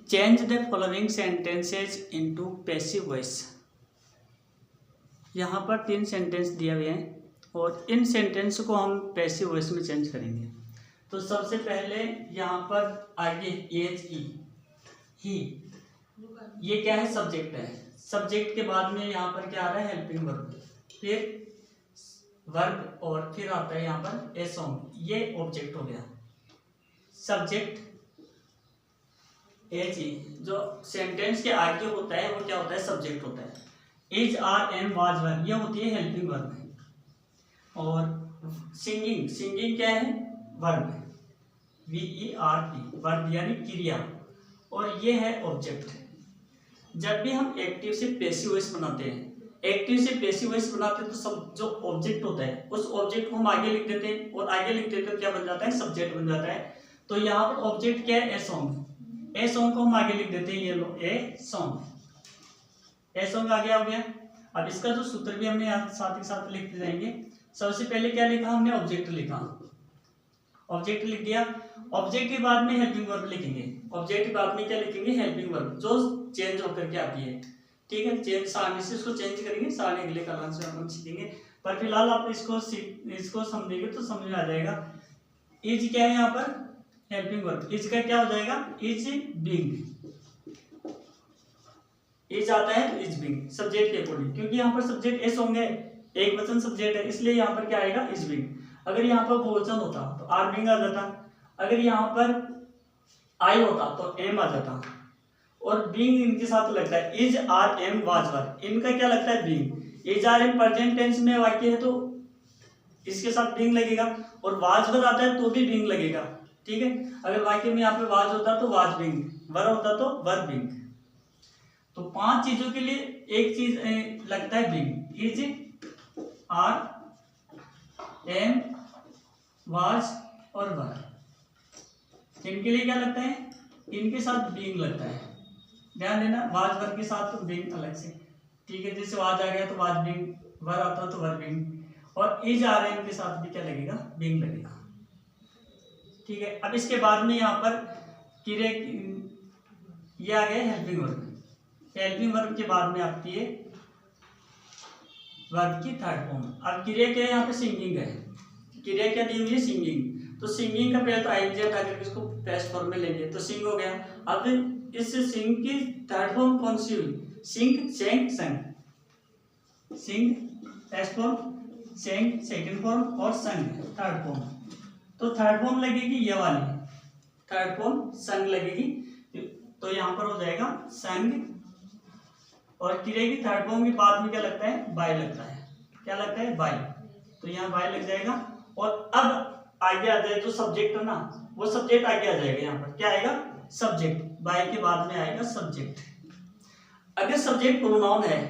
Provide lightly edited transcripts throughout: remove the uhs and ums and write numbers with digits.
Change the following sentences into passive voice. यहाँ पर 3 sentence दिए हुए हैं और इन सेंटेंस को हम पैसिव वॉइस में चेंज करेंगे। तो सबसे पहले यहाँ पर आगे एज ही, ये क्या है? सब्जेक्ट है। सब्जेक्ट के बाद में यहाँ पर क्या आ रहा है? हेल्पिंग वर्ब, फिर वर्ब और फिर आता है यहाँ पर ए सॉन्ग, ये ऑब्जेक्ट हो गया। सब्जेक्ट एज ही, जो सेंटेंस के आगे होता है वो क्या होता है? सब्जेक्ट होता है। Is are am was were, ये होती है हेल्पिंग वर्ब है। और सिंगिंग, सिंगिंग क्या है? वर्ब है, VERB, वर्ब यानी क्रिया, और ये है ऑब्जेक्ट। जब भी हम एक्टिव से पैसिव वॉइस बनाते हैं, एक्टिव से पैसिव वॉइस बनाते हैं तो सब जो ऑब्जेक्ट होता है उस ऑब्जेक्ट को हम आगे लिख देते हैं, और आगे लिख देते हैं क्या बन जाता है? सब्जेक्ट बन जाता है। तो यहाँ पर ऑब्जेक्ट क्या है? ए सॉन्ग, ए सॉन्ग को हम आगे लिख देते हैं, ये लो ए सॉन्ग, ए सॉन्ग आगे आ गया। अब इसका जो सूत्र भी हमने साथ ही साथ लिखते जाएंगे। सबसे पहले क्या लिखा हमने? ऑब्जेक्ट लिखा, ऑब्जेक्ट लिख दिया। ऑब्जेक्ट के बाद में हेल्पिंग वर्ब लिखेंगे, ऑब्जेक्ट के बाद में क्या लिखेंगे? हेल्पिंग वर्ब, जो चेंज होकर के आती है। ठीक है, चेंज सारणी से इसको चेंज करेंगे, सारणी अगले कलास से हम सीखेंगे, पर फिलहाल आप इसको समझेंगे तो समझ में आ जाएगा। इज क्या है यहाँ पर? Helping verb. इज का क्या हो जाएगा? इज बीइंग, इज आता है तो इज बीइंग सब्जेक्ट के अकॉर्डिंग, क्योंकि यहाँ पर सब्जेक्ट ए सॉन्ग है, एक वचन सब्जेक्ट है, इसलिए यहाँ पर क्या आएगा? Is being. अगर यहाँ पर बहुवचन होता तो आर बीइंग आ जाता, अगर यहाँ पर आई होता तो एम आ जाता, और बीइंग इनके साथ लगता है। Is are am was were, इनका क्या लगता है? Being. Is are am present tense में वाक्य है तो इसके साथ बीइंग लगेगा, और वाज वर आता है तो भी बीइंग लगेगा। ठीक है, अगर वाक्य में यहाँ पे वाज होता तो वाज बीइंग, वर होता तो वर बीइंग। तो 5 चीजों के लिए एक चीज लगता है being. Is are am was और वर, इनके लिए क्या लगता है? इनके साथ बीइंग लगता है। ध्यान देना, वाज वर के साथ तो बीइंग अलग से। ठीक है, जैसे वाज आ गया तो वाज बीइंग, वर आता तो वर बीइंग, और इज आर एम के साथ भी क्या लगेगा? बीइंग लगेगा। ठीक है, अब इसके बाद में यहाँ पर क्रिया, ये आ गया हेल्पिंग वर्ब। हेल्पिंग वर्ब के बाद में आती है वर्ब की थर्ड फॉर्म। अब क्रिया क्या है? यहाँ पे सिंगिंग है। क्रिया क्या दी हुई है? सिंगिंग। तो सिंगिंग का पहले तो आईजेट आकर इसको पेस्ट फॉर्म में लेंगे तो सिंग हो गया। अब इस सिंग की थर्ड फॉर्म कौन सी हुई? सिंग, सेंग, संग। सिंग first form, Seng second form, और संग थर्ड फॉर्म। तो थर्ड फॉर्म लगेगी ये वाली, थर्ड फॉर्म संग लगेगी, तो यहाँ पर हो जाएगा संग। और क्रिया की थर्ड फॉर्म के बाद में क्या लगता है? बाय लगता है। क्या लगता है? बाय। तो यहाँ बाय लग जाएगा, और अब आगे आ जाए जो सब्जेक्ट है ना, वो सब्जेक्ट आगे आ जाएगा। यहाँ पर क्या आएगा? सब्जेक्ट। बाय के बाद में आएगा सब्जेक्ट। अगर सब्जेक्ट प्रोनाउन है,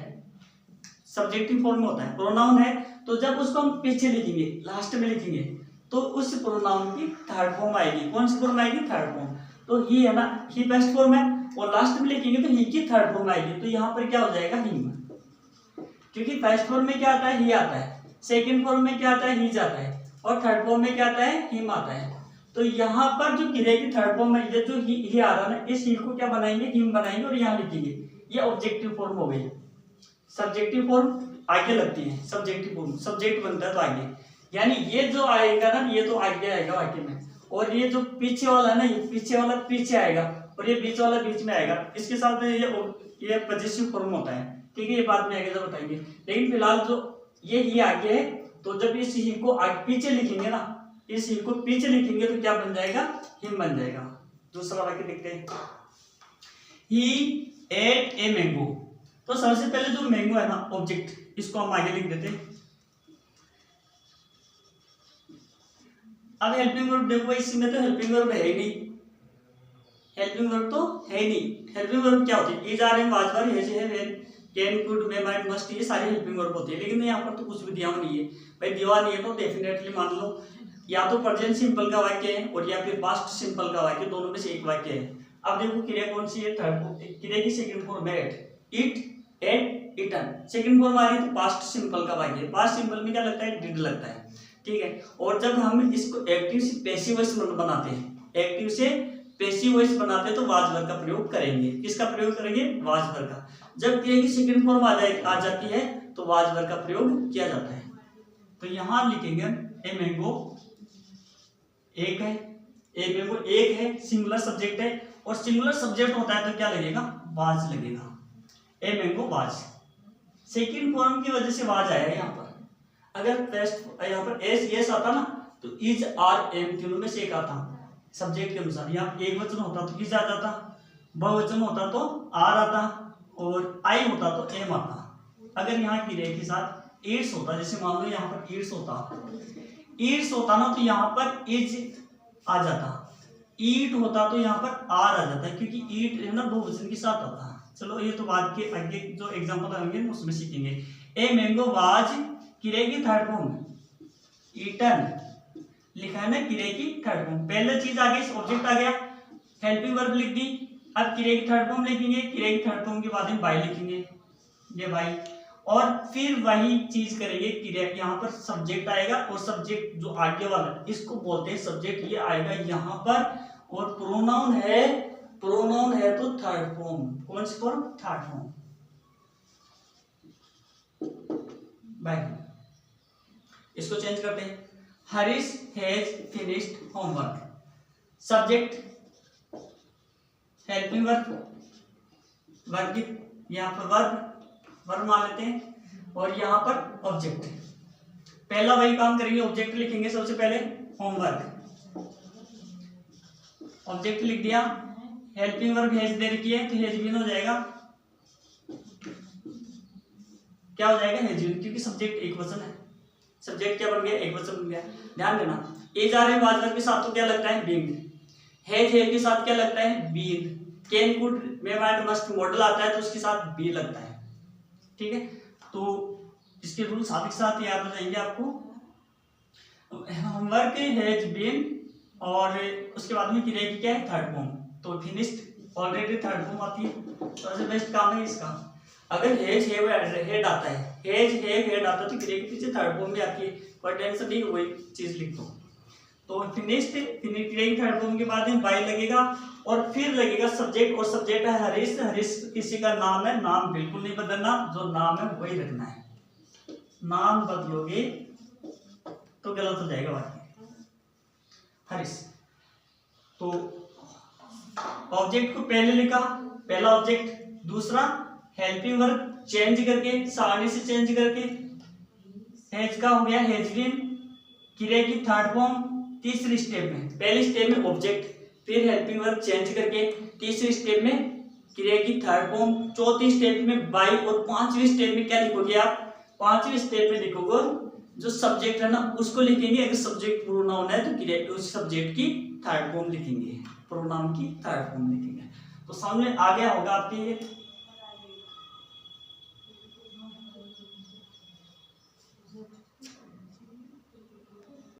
सब्जेक्टिव फॉर्म में होता है, प्रोनाउन है, तो जब उसको हम पीछे लिखेंगे, लास्ट में लिखेंगे, तो उस प्रोनाउन की थर्ड फॉर्म आएगी। कौन सी फॉर्म आएगी? Third form. तो ही है ना, ही बेस्ट फॉर्म है, और लास्ट में लिखेंगे तो ही की थर्ड फॉर्म आएगी। तो यहाँ पर क्या हो जाएगा? हिम, क्योंकि फर्स्ट फॉर्म में क्या आता है? ही आता है, सेकंड फॉर्म में क्या आता है? ही जाता है, और थर्ड फॉर्म में क्या आता है? हिम आता है। तो यहाँ पर जो क्रिया की थर्ड फॉर्म में जो ही आ रहा है ना, इस ही को क्या बनाएंगे? हिम बनाएंगे, और यहाँ लिखेंगे। ये ऑब्जेक्टिव फॉर्म हो गई। सब्जेक्टिव फॉर्म आगे लगती है, सब्जेक्टिव फॉर्म सब्जेक्ट बनता है तो आगे, यानी ये जो आएगा ना, ये तो आगे आएगा वाक्य में, और ये जो पीछे वाला है ना, ये पीछे वाला पीछे आएगा, और ये बीच वाला बीच में आएगा। इसके साथ में ये पॉजिटिव फॉर्म होता है। ठीक है, ये बाद में आगे जब बताएंगे, लेकिन फिलहाल जो ये आगे है, तो जब इस ही को आगे पीछे लिखेंगे ना, इस ही को पीछे लिखेंगे तो क्या बन जाएगा? हिम बन जाएगा। दूसरा वाक्य देखते हैं। ही एट ए मैंगो। तो सबसे पहले जो मैंगो है ना, ऑब्जेक्ट, इसको हम आगे लिख देते हैं। अब हेल्पिंग वर्ब देखो, इसमें तो हेल्पिंग वर्ब है ही नहीं, हेल्पिंग वर्ब तो है ही नहीं। हेल्पिंग वर्ब क्या होती है? Is are am was were, has है, can, could, may, might, must, ये सारी हेल्पिंग वर्ब होती है। लेकिन यहाँ पर तो कुछ भी दिया नहीं है भाई, दिया नहीं है तो डेफिनेटली मान लो या तो प्रेजेंट सिंपल का वाक्य है, और या फिर पास्ट सिंपल का वाक्य, दोनों में से एक वाक्य है। अब देखो क्रिया कौन सी है? थर्ड। क्रिया की सेकंड फॉर्म है eat, ate, eaten. Second form आ रही है तो पास्ट सिंपल का वाक्य है। पास्ट सिंपल में क्या लगता है? डिड लगता है। ठीक है, और जब हम इसको एक्टिव से पैसिव वॉइस बनाते हैं, एक्टिव से पैसिव वॉइस बनाते हैं तो वाज वर्ब का प्रयोग करेंगे। किसका प्रयोग करेंगे? वाज वर्ब का। जब क्रिया की सेकंड फॉर्म आ जाती है तो वाज वर्ब का प्रयोग किया जाता है। तो यहां लिखेंगे ए मैंगो एक है, ए मैंगो एक है, सिंगुलर सब्जेक्ट है, और सिंगुलर सब्जेक्ट होता है तो क्या लगेगा? वाज लगेगा। A mango was, second form की वजह से वाज आया है यहाँ पर। अगर पेस्ट यहाँ पर एस यस आता ना तो इज आर एम तीनों में से एक आता सब्जेक्ट के अनुसार। यहाँ एक वचन होता तो इज आ जाता, बहुवचन होता तो आर आता, और आई होता तो एम आता। अगर यहाँ क्रिया के साथ ईट्स होता, जैसे मान लो यहाँ पर ईट्स होता ना तो यहाँ पर इज आ जाता, ईट होता तो यहाँ पर आर आ जाता है, क्योंकि ईट है ना बहुवचन के साथ आता है। चलो ये तो बाद के आगे जो एग्जांपल आएंगे उसमें सीखेंगे। ए मैंगो वाज क्रिया की थर्ड फॉर्म, ईटन लिखा है ना क्रिया की थर्ड फॉर्म। पहले चीज आ गई, ऑब्जेक्ट आ गया, हेल्पिंग वर्ब लिख दी। अब क्रिया की थर्ड फॉर्म लिखेंगे, क्रिया की थर्ड फॉर्म के बाद में बाय लिखेंगे, ये बाय, और फिर वही चीज करेंगे। क्रिया यहाँ पर सब्जेक्ट आएगा, और सब्जेक्ट जो आगे वाला इसको बोलते हैं सब्जेक्ट, ये आएगा यहाँ पर, और प्रोनाउन है तो थर्ड फॉर्म। कौन सी फॉर्म? Third form, by. इसको चेंज करते हैं। Harish has finished homework, subject helping verb, verb यहाँ पर वर्ब मान लेते हैं, और यहाँ पर ऑब्जेक्ट। पहला वही काम करेंगे, ऑब्जेक्ट लिखेंगे सबसे पहले, होमवर्क, ऑब्जेक्ट लिख दिया। हेल्पिंग वर्ब हैज दे रखी है तो हैज बीन हो जाएगा, क्या हो जाएगा? हैज बीन, क्योंकि सब्जेक्ट एक वचन है, सब्जेक्ट क्या बन गया? एक वचन बन गया। ध्यान देना, इज आ रहे हैं वाज वर्ब के साथ तो क्या लगता है? बीइंग। हैज के साथ क्या लगता है? Been. Can could may might must modal आता है तो उसके साथ बी लगता है, ठीक है। तो इसके रूल साथ ही साथ याद हो जाएंगे आपको। होमवर्क हैज बीन, और उसके बाद में क्रिया की क्या है? Third form. तो फिनिश्ड ऑलरेडी थर्ड फॉर्म आती है, तो सबसे बेस्ट काम है इसका। अगर हेज हेड आता है, हेड आता है तो क्रिया के पीछे थर्ड फॉर्म भी आती है, कोई टेंशन नहीं, वही चीज लिख दो। तो फिनिश्ड क्रिया की थर्ड फॉर्म के बाद में बाय लगेगा, और फिर लगेगा सब्जेक्ट, और सब्जेक्ट है हरीश। हरीश किसी का नाम है, नाम बिल्कुल नहीं बदलना, जो नाम है वही रखना है। नाम बदलोगे तो गलत हो जाएगा वाक्य। हरीश, तो ऑब्जेक्ट को पहले लिखा, पहला ऑब्जेक्ट, दूसरा हेल्पिंग वर्ब चेंज करके, सारणी से चेंज करके, हैज का हो गया हैज बीन, क्रिया की थर्ड फॉर्म तीसरी स्टेप में। पहली स्टेप में ऑब्जेक्ट, फिर हेल्पिंग वर्ब चेंज करके, तीसरी स्टेप में क्रिया की थर्ड फॉर्म, चौथी स्टेप में बाय, और पांचवी स्टेप में क्या लिखोगे आप? पांचवी स्टेप में लिखोगे जो सब्जेक्ट है ना उसको लिखेंगे। अगर सब्जेक्ट प्रोनाउन है तो क्रिया उस सब्जेक्ट की थर्ड फॉर्म लिखेंगे, प्रोनाउन की थर्ड फॉर्म लिखेंगे। तो सामने आ गया होगा आपके